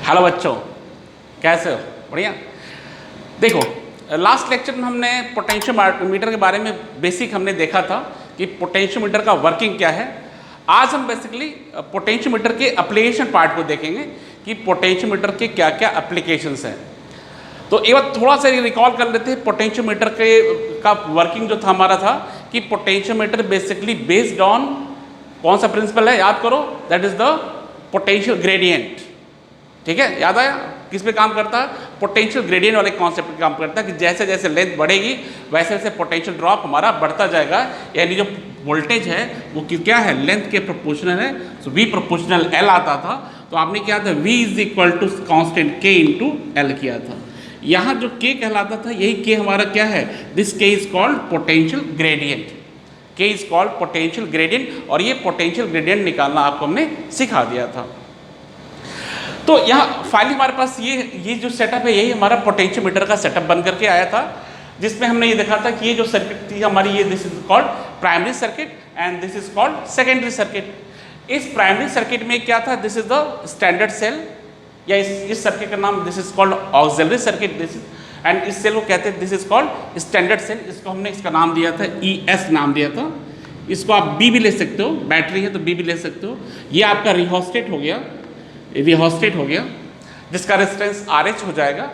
Hello बच्चों, कैसे हो? बढ़िया। देखो, लास्ट लेक्चर में हमने पोटेंशियोमीटर के बारे में बेसिक हमने देखा था कि पोटेंशियोमीटर का वर्किंग क्या है। आज हम बेसिकली पोटेंशियोमीटर के एप्लीकेशन पार्ट को देखेंगे कि पोटेंशियोमीटर के क्या क्या एप्लीकेशंस हैं। तो एक बार थोड़ा सा रिकॉल कर लेते हैं पोटेंशियोमीटर के का वर्किंग जो था हमारा था कि पोटेंशियोमीटर बेसिकली बेस्ड ऑन कौन सा प्रिंसिपल है, याद करो, that is the potential gradient. ठीक है, याद आया? किस पे काम करता है? पोटेंशियल ग्रेडियंट वाले कॉन्सेप्ट पे काम करता है कि जैसे जैसे लेंथ बढ़ेगी वैसे वैसे पोटेंशियल ड्रॉप हमारा बढ़ता जाएगा। यानी जो वोल्टेज है वो क्या है, लेंथ के प्रोपोर्शनल है। सो V प्रोपोर्शनल L आता था, तो आपने क्या था, V is equal to constant K into L किया था। यहाँ जो K कहलाता था, यही K हमारा क्या है, this K is called potential gradient. K is called potential gradient, और ये पोटेंशियल ग्रेडियंट निकालना आपको हमने सिखा दिया था। तो यहाँ फाइनली हमारे पास ये जो सेटअप है, यही हमारा पोटेंशियोमीटर का सेटअप बन करके आया था, जिसमें हमने ये देखा था कि ये जो सर्किट थी हमारी, ये this is called primary circuit and this is called secondary circuit. इस प्राइमरी सर्किट में क्या था, this is the standard cell, या इस सर्किट का नाम this is called auxiliary circuit, this and इस सेल को कहते हैं this is called standard cell. इसको हमने इसका नाम दिया था ES नाम दिया था। इसको आप B भी ले सकते हो, बैटरी है तो B भी ले सकते हो। ये आपका रिहोस्टेट हो गया, रिहोस्टेट हो गया, जिसका रेजिस्टेंस RH हो जाएगा।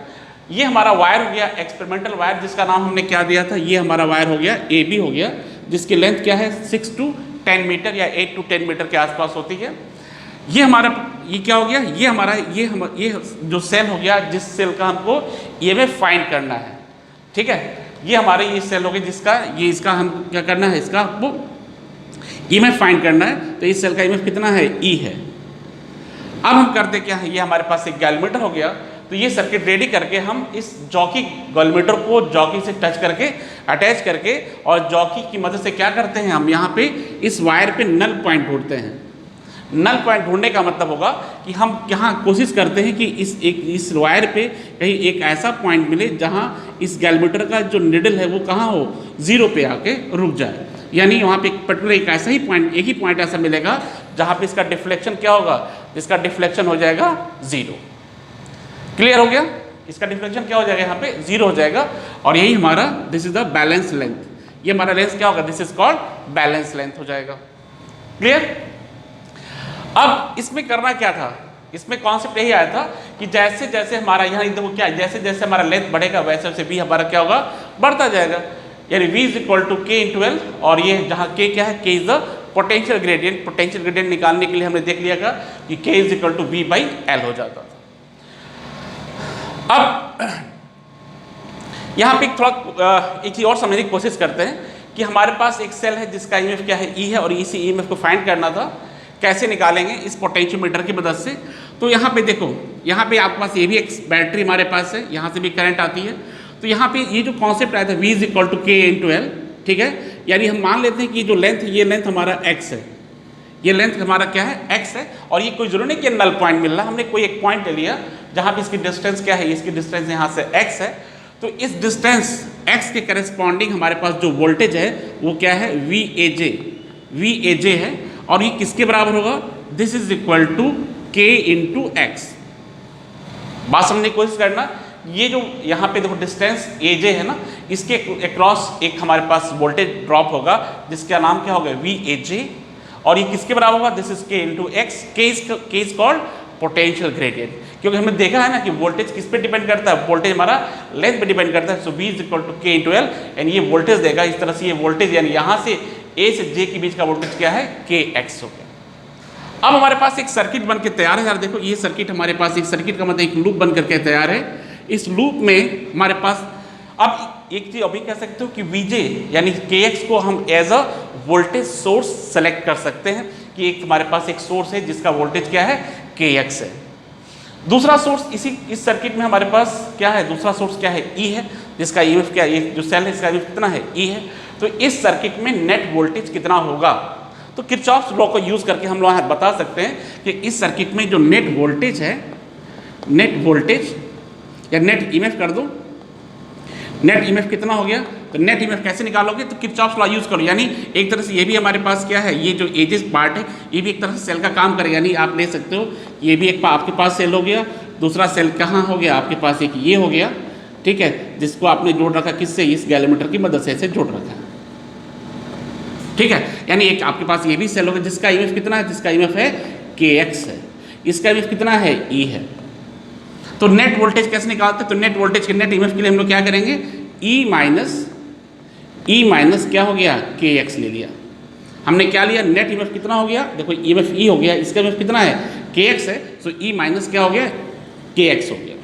ये हमारा वायर हो गया एक्सपेरिमेंटल वायर, जिसका नाम हमने क्या दिया था, ये हमारा वायर हो गया AB हो गया, जिसकी लेंथ क्या है 6 to 10 मीटर या 8 to 10 मीटर के आसपास होती है। ये हमारा, ये क्या हो गया, ये हमारा ये जो सेल हो गया, जिस सेल का हमको EMF फाइंड करना है। ठीक है, ये हमारे ये सेल हो गया जिसका ये इसका हम क्या करना है, इसका वो EMF फाइंड करना है। तो इस सेल का EMF कितना है, E है। अब हम करते क्या है, ये हमारे पास एक गैल्वेमीटर हो गया, तो ये सर्किट रेडी करके हम इस जॉकी गैल्वेमीटर को जॉकी से टच करके अटैच करके, और जॉकी की मदद से क्या करते हैं, हम यहाँ पे इस वायर पे नल पॉइंट ढूंढते हैं। नल पॉइंट ढूंढने का मतलब होगा कि हम यहाँ कोशिश करते हैं कि इस वायर पे कहीं एक ऐसा पॉइंट मिले जहाँ इस गैल्वेमीटर का जो निडल है वो कहाँ हो, जीरो पे आके रुक जाए। यानी वहाँ पे एक पर्टिकुलर एक ऐसा ही पॉइंट, एक ही पॉइंट ऐसा मिलेगा जहाँ पे इसका डिफ्लेक्शन क्या होगा, इसका डिफ्लेक्शन हो जाएगा 0। क्लियर हो गया? इसका डिफ्लेक्शन क्या हो जाएगा, यहाँ पे 0 हो जाएगा। और यही हमारा this is the balance length, ये हमारा लेंथ क्या होगा, this is called balance length हो जाएगा। क्लियर? अब इसमें करना क्या था, इसमें कॉन्सेप्ट यही आया था कि जैसे जैसे हमारा यहाँ देखो क्या, जैसे जैसे हमारा लेंथ बढ़ेगा वैसे वैसे V हमारा क्या होगा, बढ़ता जाएगा। यानी V is equal to K into L, और ये जहाँ K क्या है, K is the potential gradient. Potential gradient निकालने के लिए हमने देख लिया था कि K is equal to V by L हो जाता था। अब यहाँ पे थोड़ा एक चीज और समझने की कोशिश करते हैं कि हमारे पास एक सेल है जिसका EMF क्या है, E है, और इसी EMF को फाइंड करना था। कैसे निकालेंगे, इस पोटेंशियोमीटर की मदद से। तो यहाँ पे देखो, यहाँ पे आपके पास ये भी एक बैटरी हमारे पास है, यहाँ से भी करंट आती है। तो यहाँ पे ये जो कॉन्सेप्ट आया था V is equal to K into L, ठीक है। यानी हम मान लेते हैं कि जो लेंथ, ये लेंथ हमारा X है, ये लेंथ हमारा क्या है, X है, और ये कोई जरूरी नहीं कि नल पॉइंट मिल रहा, हमने कोई एक पॉइंट ले लिया जहाँ पे इसकी डिस्टेंस क्या है, इसकी डिस्टेंस यहाँ से X है। तो इस डिस्टेंस X के करेस्पॉन्डिंग हमारे पास जो वोल्टेज है वो क्या है, VAJ है, और ये किसके बराबर होगा, this is equal to K into X। बात समझने की कोशिश करना, ये जो यहाँ पे देखो डिस्टेंस AJ है ना, इसके अक्रॉस एक हमारे पास वोल्टेज ड्रॉप होगा जिसका नाम क्या होगा, VAJ, और ये किसके बराबर होगा, this is K into X। K is called potential gradient, क्योंकि हमने देखा है ना कि वोल्टेज किस पे डिपेंड करता है, वोल्टेज हमारा लेंथ पे डिपेंड करता है। So V is equal to K into L, and ये वोल्टेज देगा इस तरह से, ये वोल्टेज यानी यहाँ से A से J के बीच का वोल्टेज क्या है, KX हो गया। अब हमारे पास एक सर्किट बन के तैयार है। यार देखो, ये सर्किट हमारे पास, एक सर्किट का मतलब एक लूप बन करके तैयार है। इस लूप में हमारे पास अब एक चीज अभी कह सकते हो कि VJ यानी KX को हम as a voltage source select कर सकते हैं कि एक हमारे पास एक सोर्स है जिसका वोल्टेज क्या है, KX है। दूसरा सोर्स इस सर्किट में हमारे पास क्या है, दूसरा सोर्स क्या है, E है, जिसका EMF क्या है, ये जो सेल है इसका EMF कितना है, E है। तो इस सर्किट में नेट वोल्टेज कितना होगा, तो किरचॉफ्स लॉ को यूज करके हम लोग बता सकते हैं कि इस सर्किट में जो नेट वोल्टेज है, नेट वोल्टेज या नेट EMF कर दो, नेट EMF कितना हो गया, तो नेट EMF कैसे निकालोगे, तो किरचॉफ्स लॉ यूज करो। यानी एक तरह से ये भी हमारे पास क्या है, ये जो एजेस पार्ट है ये भी एक तरह से सेल का काम करेगा। यानी आप ले सकते हो ये भी एक आपके पास सेल हो गया, दूसरा सेल कहाँ हो गया आपके पास, एक ये हो गया, ठीक है, जिसको आपने जोड़ रखा किससे, इस गैलोमीटर की मदद से ऐसे जोड़ रखा है, ठीक है। यानी एक आपके पास ये भी सेल होगा जिसका ईएमएफ कितना है, जिसका ईएमएफ है kx है, इसका ईएमएफ कितना है, E है। तो नेट वोल्टेज कैसे निकालते हैं, तो नेट वोल्टेज के नेट ईएमएफ के लिए हम लोग क्या करेंगे, E माइनस क्या हो गया, kx ले लिया। हमने क्या लिया, नेट ईएमएफ कितना हो गया, देखो ईएमएफ E हो गया, इसका ईएमएफ कितना है, kx है, सो E माइनस क्या हो गया, kx हो गया,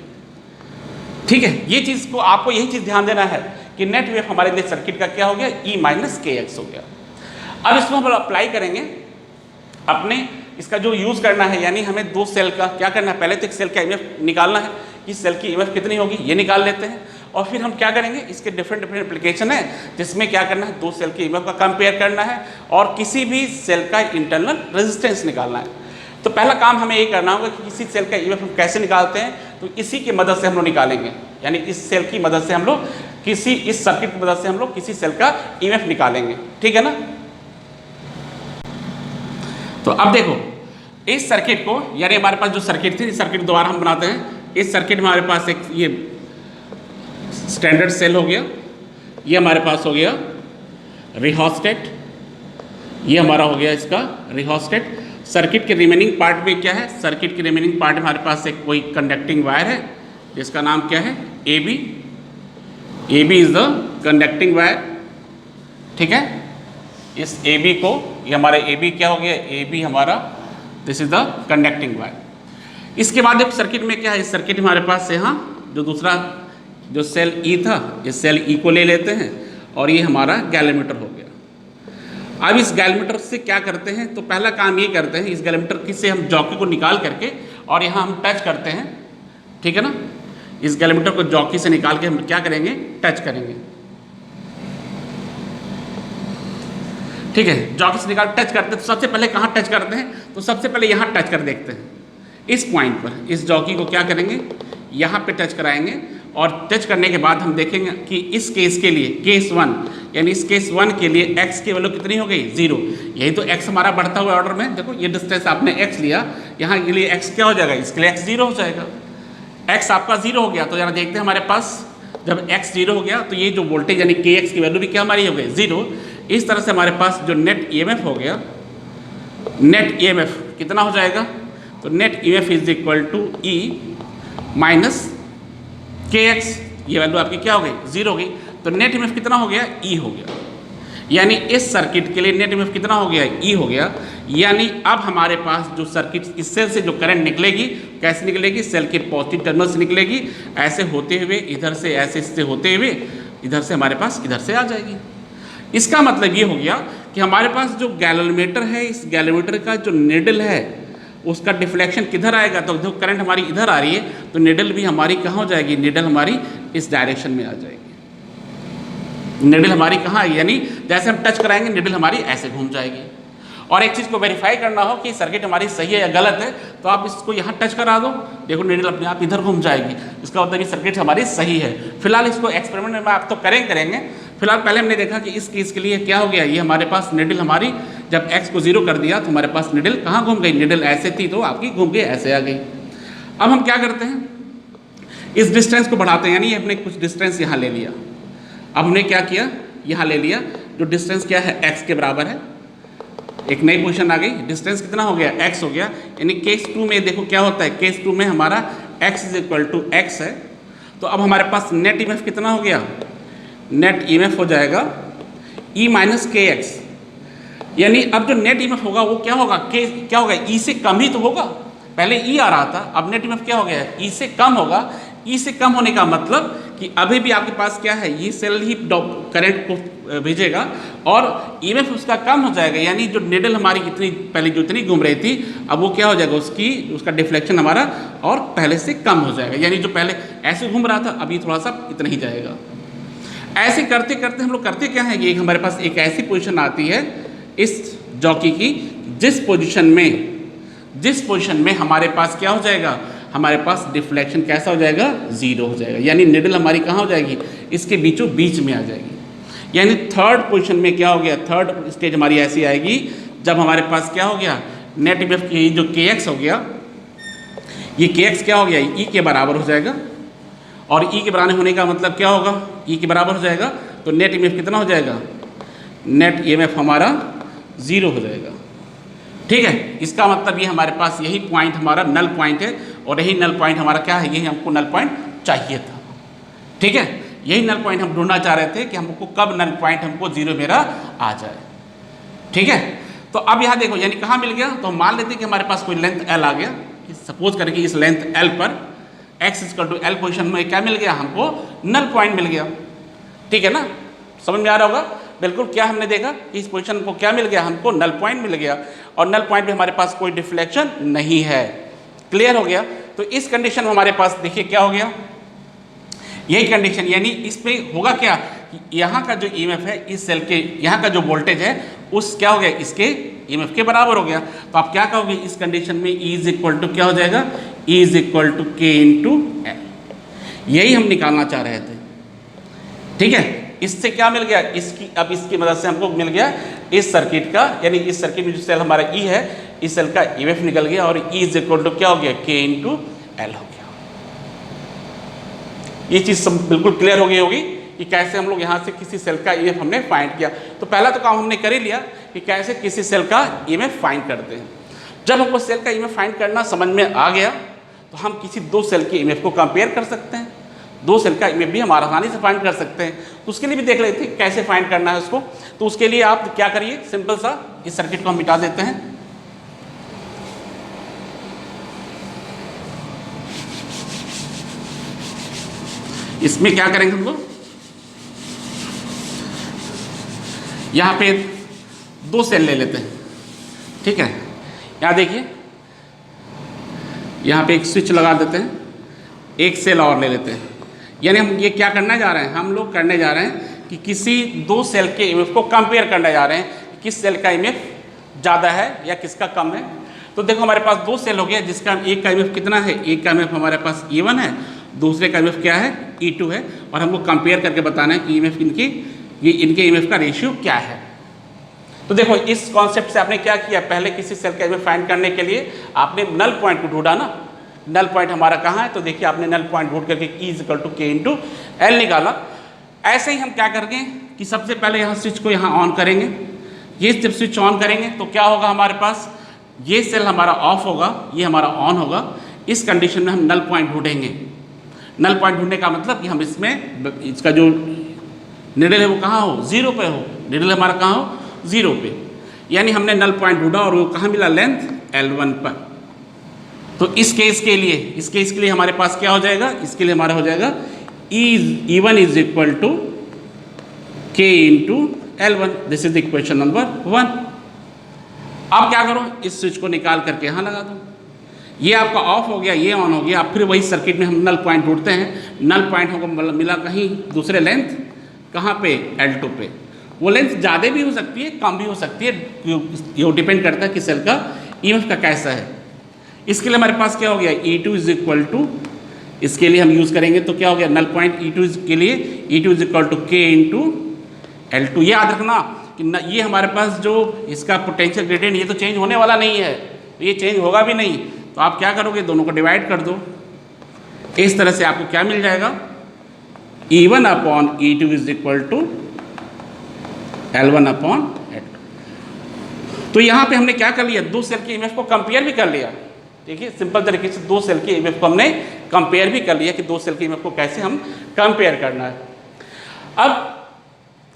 ठीक है। ये चीज़ को आपको यही चीज़ ध्यान देना है कि नेट ईएमएफ हमारे लिए सर्किट का क्या हो गया, E माइनस kx हो गया। अब इसको हम अप्लाई करेंगे अपने, इसका जो यूज़ करना है, यानी हमें दो सेल का क्या करना है, पहले तो एक सेल का ईएमएफ निकालना है कि सेल की ईएमएफ कितनी होगी, ये निकाल लेते हैं। और फिर हम क्या करेंगे, इसके डिफरेंट एप्लीकेशन है जिसमें क्या करना है, दो सेल की ईएमएफ का कंपेयर करना है और किसी भी सेल का इंटरनल रेजिस्टेंस निकालना है। तो पहला काम हमें ये करना होगा कि किसी सेल का ईएमएफ हम कैसे निकालते हैं, तो इसी की मदद से हम लोग निकालेंगे, यानी इस सेल की मदद से हम लोग किसी, इस सर्किट की मदद से हम लोग किसी सेल का ईएमएफ निकालेंगे, ठीक है ना। तो अब देखो इस सर्किट को, यानी हमारे पास जो सर्किट थी, इस सर्किट दोबारा हम बनाते हैं। इस सर्किट में हमारे पास एक ये स्टैंडर्ड सेल हो गया, ये हमारे पास हो गया रिहोस्टेट, ये हमारा हो गया इसका रिहोस्टेट। सर्किट के रिमेनिंग पार्ट में क्या है, सर्किट के रिमेनिंग पार्ट में हमारे पास एक कोई कंडक्टिंग वायर है जिसका नाम क्या है, AB। AB is the conducting wire, ठीक है। इस AB को, ये हमारा AB क्या हो गया, AB हमारा this is the conducting wire. इसके बाद एक सर्किट में क्या है, इस सर्किट में हमारे पास यहाँ जो दूसरा जो सेल E था, इस सेल E को ले लेते हैं और ये हमारा गैलोमीटर हो गया। अब इस गैलोमीटर से क्या करते हैं, तो पहला काम ये करते हैं, इस गैलोमीटर से हम जॉकी को निकाल करके और यहाँ हम टच करते हैं, ठीक है ना। इस गैलोमीटर को जॉकी से निकाल के हम क्या करेंगे, टच करेंगे, ठीक है। जॉकी से निकाल टच करते हैं, तो सबसे पहले कहाँ टच करते हैं, तो सबसे पहले यहाँ टच कर देखते हैं, इस पॉइंट पर इस जॉकी को क्या करेंगे, यहाँ पे टच कराएंगे और टच करने के बाद हम देखेंगे कि इस केस के लिए, केस 1 यानी इस केस 1 के लिए x की वैल्यू कितनी हो गई, 0। यही तो x हमारा बढ़ता हुआ ऑर्डर में, देखो ये डिस्टेंस आपने x लिया, यहाँ के लिए x क्या हो जाएगा, इसके लिए x 0 हो जाएगा। x आपका 0 हो गया, तो जरा देखते हैं हमारे पास जब x 0 हो गया तो ये जो वोल्टेज यानी kx की वैल्यू भी क्या हमारी हो गई, 0। इस तरह से हमारे पास जो नेट ईएमएफ हो गया, नेट ईएमएफ कितना हो जाएगा, तो net EMF is equal to E minus kx, ये वैल्यू आपकी क्या हो गई, 0 हो गई। तो नेट ईएमएफ कितना हो गया, E हो गया। यानी इस सर्किट के लिए नेट ईएमएफ कितना हो गया, E हो गया। यानी अब हमारे पास जो सर्किट, इस सेल से जो करंट निकलेगी कैसे निकलेगी, सेल के पॉजिटिव टर्मिनल से निकलेगी, ऐसे होते हुए इधर से, ऐसे से होते हुए इधर से हमारे पास इधर से आ जाएगी। इसका मतलब ये हो गया कि हमारे पास जो गैलोमीटर है, इस गैलोमीटर का जो निडल है उसका डिफ्लेक्शन किधर आएगा, तो जो करंट हमारी इधर आ रही है तो निडल भी हमारी कहाँ हो जाएगी, निडल हमारी इस डायरेक्शन में आ जाएगी। निडल हमारी कहाँ है, यानी जैसे हम टच कराएंगे निडल हमारी ऐसे घूम जाएगी। और एक चीज़ को वेरीफाई करना हो कि सर्किट हमारी सही है या गलत है, तो आप इसको यहाँ टच करा दो, देखो निडल अपने आप इधर घूम जाएगी, इसका मतलब ये सर्किट हमारी सही है। फिलहाल इसको एक्सपेरिमेंट में आप तो करेंगे। फिलहाल पहले हमने देखा कि इस केस के लिए क्या हो गया, ये हमारे पास निडल हमारी जब x को 0 कर दिया तो हमारे पास निडल कहाँ घूम गई, निडल ऐसे थी तो आपकी घूम के ऐसे आ गई। अब हम क्या करते हैं, इस डिस्टेंस को बढ़ाते हैं, यानी हमने कुछ डिस्टेंस यहाँ ले लिया। अब हमने क्या किया, यहाँ ले लिया, जो डिस्टेंस क्या है x के बराबर है, एक नई पोजीशन आ गई, डिस्टेंस कितना हो गया, x हो गया। यानी केस 2 में देखो क्या होता है, केस 2 में हमारा x is equal to x है। तो अब हमारे पास नेट ईएमएफ कितना हो गया, नेट ईएमएफ हो जाएगा E माइनस kx। यानी अब जो नेट ईएमएफ होगा वो क्या होगा, क्या होगा, E से कम ही तो होगा। पहले E आ रहा था, अब नेट ईएमएफ क्या हो गया, E से कम होगा। E से कम होने का मतलब कि अभी भी आपके पास क्या है, ये सेल ही करंट को भेजेगा और ईएमएफ उसका कम हो जाएगा। यानी जो निडल हमारी इतनी पहले जो इतनी घूम रही थी, अब वो क्या हो जाएगा, उसका डिफ्लेक्शन हमारा और पहले से कम हो जाएगा। यानी जो पहले ऐसे घूम रहा था अभी थोड़ा सा इतना ही जाएगा। ऐसे करते करते हम लोग करते क्या है, ये हमारे पास एक ऐसी पोजीशन आती है इस जॉकी की, जिस पोजीशन में हमारे पास क्या हो जाएगा, हमारे पास डिफ्लेक्शन कैसा हो जाएगा, 0 हो जाएगा। यानी निडल हमारी कहाँ हो जाएगी, इसके बीचों बीच में आ जाएगी। यानी थर्ड पोजीशन में क्या हो गया, थर्ड स्टेज हमारी ऐसी आएगी जब हमारे पास क्या हो गया, नेट ईएमएफ की जो kx हो गया, ये के एक्स क्या हो गया, ई के बराबर हो जाएगा, और ई के बराबर होने का मतलब क्या होगा, ई के बराबर हो जाएगा, तो नेट ईएमएफ कितना हो जाएगा, नेट ईएमएफ हमारा 0 हो जाएगा। ठीक है, इसका मतलब ये हमारे पास यही पॉइंट हमारा नल पॉइंट है, और यही नल पॉइंट हमारा क्या है, यही हमको नल पॉइंट चाहिए था। ठीक है, यही नल पॉइंट हम ढूंढना चाह रहे थे कि हमको कब नल पॉइंट हमको 0 मेरा आ जाए। ठीक है, तो अब यहाँ देखो, यानी कहाँ मिल गया, तो हम मान लेते हैं कि हमारे पास कोई लेंथ L आ गया, सपोज करें कि इस लेंथ L पर x = L पोजिशन में क्या मिल गया, हमको नल पॉइंट मिल गया। ठीक है ना, समझ में आ रहा होगा बिल्कुल। क्या हमने देखा कि इस पोजीशन को क्या मिल गया, हमको नल पॉइंट मिल गया, और नल पॉइंट में हमारे पास कोई डिफ्लेक्शन नहीं है। क्लियर हो गया। तो इस कंडीशन में हमारे पास देखिए क्या हो गया, यही कंडीशन, यानी इस पे होगा क्या, यहाँ का जो ईएमएफ है इस सेल के, यहाँ का जो वोल्टेज है उस क्या हो गया, इसके ईएमएफ के बराबर हो गया। तो आप क्या कहोगे इस कंडीशन में, E = क्या हो जाएगा, E = K × L। यही हम निकालना चाह रहे थे। ठीक है, इससे क्या मिल गया, इसकी अब इसकी मदद से हमको मिल गया इस सर्किट का, यानी इस सर्किट में जो सेल हमारा E है, इस सेल का ईएमएफ निकल गया, और E = क्या हो गया, K × L हो गया। ये चीज़ सब बिल्कुल क्लियर हो गई होगी कि कैसे हम लोग यहाँ से किसी सेल का ईएमएफ हमने फाइंड किया। तो पहला तो काम हमने कर ही लिया कि कैसे किसी सेल का ईएमएफ फाइंड करते हैं। जब हमको सेल का ईएमएफ फाइंड करना समझ में आ गया, तो हम किसी दो सेल के ईएमएफ को कंपेयर कर सकते हैं, दो सेल का ईएमएफ भी हम आसानी से फाइंड कर सकते हैं। तो उसके लिए भी देख लेते हैं कैसे फाइंड करना है उसको। तो उसके लिए आप क्या करिए, सिंपल सा इस सर्किट को हम मिटा देते हैं। इसमें क्या करेंगे हम लोग, यहाँ पे दो सेल ले लेते हैं। ठीक है, यहाँ देखिए, यहाँ पे एक स्विच लगा देते हैं, एक सेल और ले लेते हैं। यानी हम ये क्या करने जा रहे हैं, हम लोग करने जा रहे हैं कि किसी दो सेल के ईएमएफ को कंपेयर करने जा रहे हैं, किस सेल का ईएमएफ ज़्यादा है या किसका कम है। तो देखो हमारे पास दो सेल हो गया, जिसका एक का ईएमएफ कितना है, एक का ईएमएफ हमारे पास E1 है, दूसरे का ईएमएफ क्या है, E2 है, और हमको कंपेयर करके बताना है कि ईएमएफ इनके ईएमएफ का रेशियो क्या है। तो देखो इस कॉन्सेप्ट से आपने क्या किया, पहले किसी सेल का ईएमएफ फाइंड करने के लिए आपने नल पॉइंट को ढूंढा ना। नल पॉइंट हमारा कहाँ है, तो देखिए आपने नल पॉइंट ढूंढ करके E = K × L निकाला। ऐसे ही हम क्या करेंगे कि सबसे पहले यहाँ स्विच को यहाँ ऑन करेंगे। ये जब स्विच ऑन करेंगे तो क्या होगा, हमारे पास ये सेल हमारा ऑफ होगा, ये हमारा ऑन होगा। इस कंडीशन में हम नल पॉइंट ढूंढेंगे। नल पॉइंट ढूंढने का मतलब कि हम इसमें इसका जो निडल है वो कहाँ हो, 0 पे हो। निडल हमारा कहाँ हो, 0 पे। यानी हमने नल पॉइंट ढूंढा और वो कहाँ मिला, लेंथ L1 पर। तो इस केस के लिए हमारे पास क्या हो जाएगा, इसके लिए हमारा हो जाएगा E1 = K × L1। This is equation number 1। अब क्या करो, इस स्विच को निकाल करके यहाँ लगा दो। ये आपका ऑफ हो गया, ये ऑन हो गया। अब फिर वही सर्किट में हम नल पॉइंट ढूंढते हैं। नल पॉइंट हमको मिला कहीं दूसरे लेंथ, कहाँ पे, L2 पे। वो लेंथ ज़्यादा भी हो सकती है, कम भी हो सकती है, ये डिपेंड करता है कि सेल का ईएमएफ का कैसा है। इसके लिए हमारे पास क्या हो गया, E2 = इसके लिए हम यूज़ करेंगे तो क्या हो गया, नल पॉइंट E2 के लिए E2 = K × L2। ये याद रखना कि ये हमारे पास जो इसका पोटेंशियल ग्रेडियंट ये तो चेंज होने वाला नहीं है, ये चेंज होगा भी नहीं। तो आप क्या करोगे, दोनों को डिवाइड कर दो। इस तरह से आपको क्या मिल जाएगा, E1/E2 = L1/L2। तो यहाँ पे हमने क्या कर लिया, दो सेल के ईएमएफ को कंपेयर भी कर लिया। देखिए सिंपल तरीके से दो सेल के ईएमएफ को हमने कंपेयर भी कर लिया कि दो सेल के ईएमएफ को कैसे हम कंपेयर करना है। अब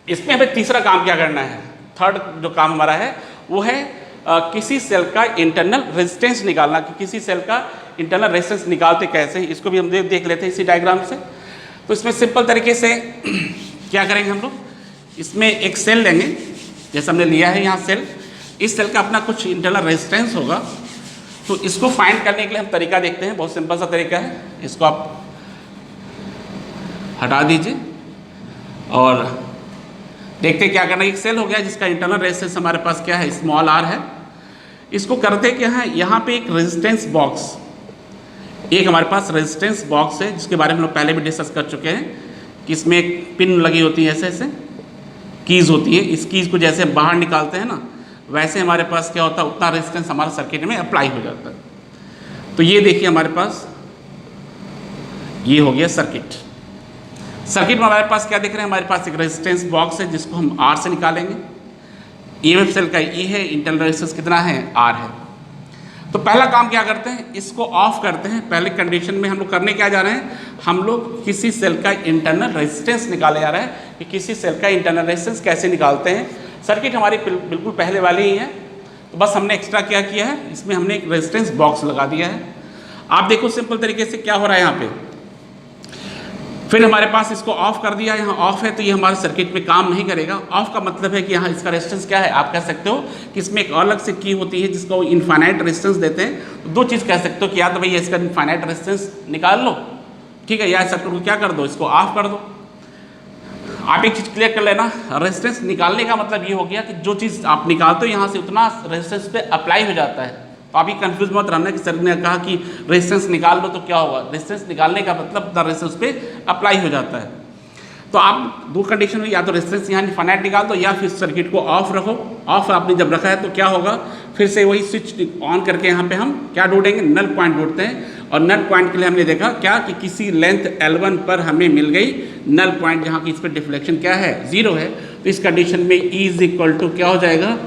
इसमें हमें तीसरा काम क्या करना है, थर्ड जो काम हमारा है वो है किसी सेल का इंटरनल रेजिस्टेंस निकालना। कि किसी सेल का इंटरनल रेजिस्टेंस निकालते कैसे हैं, इसको भी हम देख लेते हैं इसी डायग्राम से। तो इसमें सिंपल तरीके से क्या करेंगे हम लोग, इसमें एक सेल लेंगे, जैसे हमने लिया है यहाँ सेल। इस सेल का अपना कुछ इंटरनल रेजिस्टेंस होगा। तो इसको फाइंड करने के लिए हम तरीका देखते हैं, बहुत सिंपल सा तरीका है। इसको आप हटा दीजिए और देखते क्या करना है। एक सेल हो गया जिसका इंटरनल रेजिस्टेंस हमारे पास क्या है, स्मॉल r है। इसको करते क्या है, यहाँ पे एक रेजिस्टेंस बॉक्स, एक हमारे पास रेजिस्टेंस बॉक्स है जिसके बारे में हम लोग पहले भी डिस्कस कर चुके हैं कि इसमें एक पिन लगी होती है, ऐसे ऐसे कीज होती है। इस कीज को जैसे बाहर निकालते हैं ना, वैसे हमारे पास क्या होता है, उतना रेजिस्टेंस हमारे सर्किट में अप्लाई हो जाता है। तो ये देखिए हमारे पास ये हो गया सर्किट। सर्किट में हमारे पास क्या दिख रहा है, हमारे पास एक रेजिस्टेंस बॉक्स है जिसको हम R से निकालेंगे। EMF सेल का E है, इंटरनल रेजिस्टेंस कितना है, R है। तो पहला काम क्या करते हैं, इसको ऑफ करते हैं। पहले कंडीशन में हम लोग करने क्या जा रहे हैं, हम लोग किसी सेल का इंटरनल रेजिस्टेंस निकाले जा रहा है कि किसी सेल का इंटरनल रेजिस्टेंस कैसे निकालते हैं। सर्किट हमारी बिल्कुल पहले वाली ही है, तो बस हमने एक्स्ट्रा क्या किया है, इसमें हमने एक रेजिस्टेंस बॉक्स लगा दिया है। आप देखो सिंपल तरीके से क्या हो रहा है यहाँ पे। फिर हमारे पास इसको ऑफ कर दिया, यहाँ ऑफ है तो ये हमारे सर्किट में काम नहीं करेगा। ऑफ का मतलब है कि यहाँ इसका रेजिस्टेंस क्या है, आप कह सकते हो कि इसमें एक अलग से की होती है जिसको इनफाइनाइट रेजिस्टेंस देते हैं। तो दो चीज़ कह सकते हो कि या तो भैया इसका इनफाइनाइट रेजिस्टेंस निकाल लो, ठीक है, या सर्किट को क्या कर दो, इसको ऑफ कर दो। आप एक चीज़ क्लियर कर लेना, रेजिस्टेंस निकालने का मतलब ये हो गया कि जो चीज़ आप निकालते हो यहाँ से उतना रेजिस्टेंस पे अप्लाई हो जाता है। तो आप ये कंफ्यूज मत रहना कि सर ने कहा कि रेजिस्टेंस निकाल लो तो क्या होगा। रेजिस्टेंस निकालने का मतलब द रेजिस्टेंस पे अप्लाई हो जाता है। तो आप दो कंडीशन में, या तो रेजिस्टेंस यहाँ इनफाइनाइट निकाल दो या फिर सर्किट को ऑफ रखो। ऑफ आपने जब रखा है तो क्या होगा, फिर से वही स्विच ऑन करके यहाँ पे हम क्या ढूंढेंगे, नल पॉइंट ढूंढते हैं। और नल पॉइंट के लिए हमने देखा क्या कि किसी लेंथ L1 पर हमें मिल गई नल पॉइंट जहाँ की इस पर डिफ्लेक्शन क्या है, 0 है। तो इस कंडीशन में E इज इक्वल टू क्या हो जाएगा,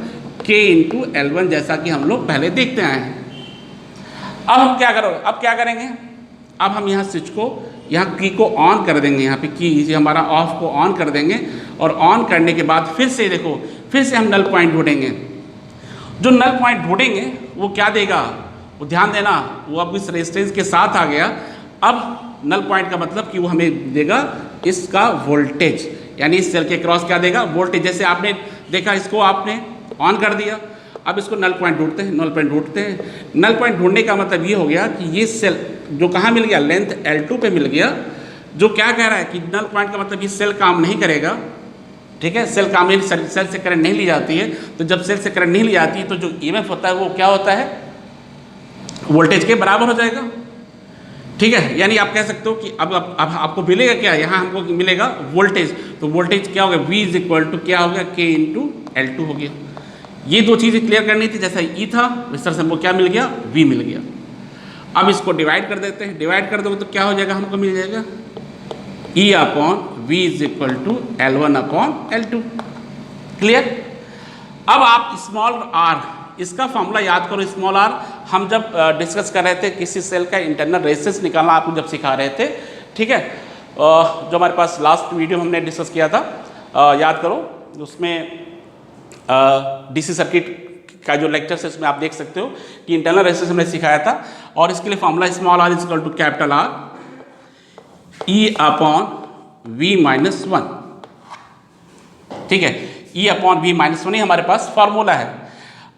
K इंटू L1, जैसा कि हम लोग पहले देखते आए हैं। अब हम क्या करोगे, अब क्या करेंगे, अब हम यहाँ स्विच को, यहाँ की को ऑन कर देंगे। यहाँ पे की हमारा ऑफ को ऑन कर देंगे और ऑन करने के बाद फिर से देखो, फिर से हम नल पॉइंट ढूंढेंगे। जो नल पॉइंट ढूंढेंगे वो क्या देगा, वो ध्यान देना, वो अब इस रेजिस्टेंस के साथ आ गया। अब नल पॉइंट का मतलब कि वो हमें देगा इसका वोल्टेज, यानी इस सेल के क्रॉस क्या देगा, वोल्टेज। जैसे आपने देखा इसको आपने ऑन कर दिया, अब इसको नल पॉइंट ढूंढते हैं, नल पॉइंट ढूंढते हैं। नल पॉइंट ढूंढने का मतलब ये हो गया कि ये सेल जो कहाँ मिल गया, लेंथ L2 पे मिल गया। जो क्या कह रहा है कि नल पॉइंट का मतलब ये सेल काम नहीं करेगा, ठीक है, सेल काम नहीं, सेल से करंट नहीं ली जाती है। तो जब सेल से करंट नहीं ली जाती है तो जो EMF होता है वो क्या होता है, वोल्टेज के बराबर हो जाएगा, ठीक है। यानी आप कह सकते हो कि अब आपको मिलेगा क्या, यहाँ हमको मिलेगा वोल्टेज। तो वोल्टेज क्या होगा, V इज इक्वल टू क्या हो गया, K इंटू L2 हो गया। ये दो चीज़ें क्लियर करनी थी। जैसा E था इस तरह से हमको क्या मिल गया, V मिल गया। अब इसको डिवाइड कर देते हैं, डिवाइड कर दोगे तो क्या हो जाएगा, हमको मिल जाएगा E upon V is equal to L1 upon L2। Clear. अब आप स्मॉल r, इसका फॉर्मूला याद करो। स्मॉल r हम जब डिस्कस कर रहे थे किसी सेल का इंटरनल रेजिस्टेंस निकालना, आपको जब सिखा रहे थे, ठीक है, जो हमारे पास लास्ट वीडियो हमने डिस्कस किया था, याद करो। उसमें DC सर्किट का जो लेक्चर है उसमें आप देख सकते हो कि इंटरनल रेजिस्टेंस हमने सिखाया था। और इसके लिए formula small r is equal to capital R E upon V minus 1, ठीक है। E अपॉन V माइनस 1 ही हमारे पास फॉर्मूला है।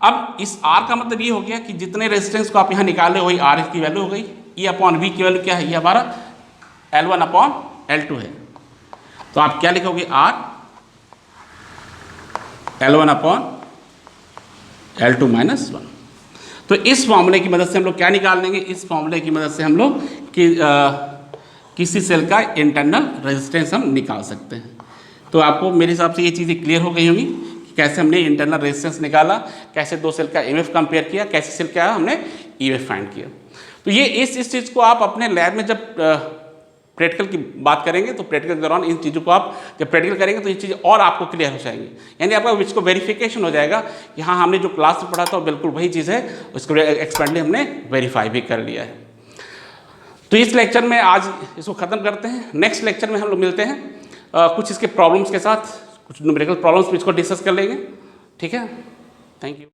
अब इस R का मतलब ये हो गया कि जितने रेजिस्टेंस को आप यहाँ निकाले वही R की वैल्यू हो गई। E अपॉन V की वैल्यू क्या है, ये हमारा L1 अपॉन L2 है। तो आप क्या लिखोगे, R L1 upon L2 minus 1। तो इस फॉर्मूले की मदद से हम लोग क्या निकाल लेंगे, इस फॉर्मूले की मदद से हम लोग किसी सेल का इंटरनल रेजिस्टेंस हम निकाल सकते हैं। तो आपको मेरे हिसाब से ये चीज़ें क्लियर हो गई होंगी कि कैसे हमने इंटरनल रेजिस्टेंस निकाला, कैसे दो सेल का EMF कंपेयर किया, कैसे सेल का हमने EMF फाइंड किया। तो ये इस चीज़ को आप अपने लैब में जब प्रैक्टिकल की बात करेंगे तो प्रैक्टिकल के दौरान इन चीज़ों को आप जब प्रैक्टिकल करेंगे तो ये चीज़ें और आपको क्लियर हो जाएंगी। यानी आपका इसको वेरिफिकेशन हो जाएगा कि हाँ, हमने जो क्लास में पढ़ा था वो बिल्कुल वही चीज़ है, उसको एक्सपेरिमेंटली हमने वेरीफाई भी कर लिया है। तो इस लेक्चर में आज इसको ख़त्म करते हैं। नेक्स्ट लेक्चर में हम लोग मिलते हैं कुछ इसके प्रॉब्लम्स के साथ, कुछ न्यूमेरिकल प्रॉब्लम्स भी इसको डिस्कस कर लेंगे, ठीक है। Thank you.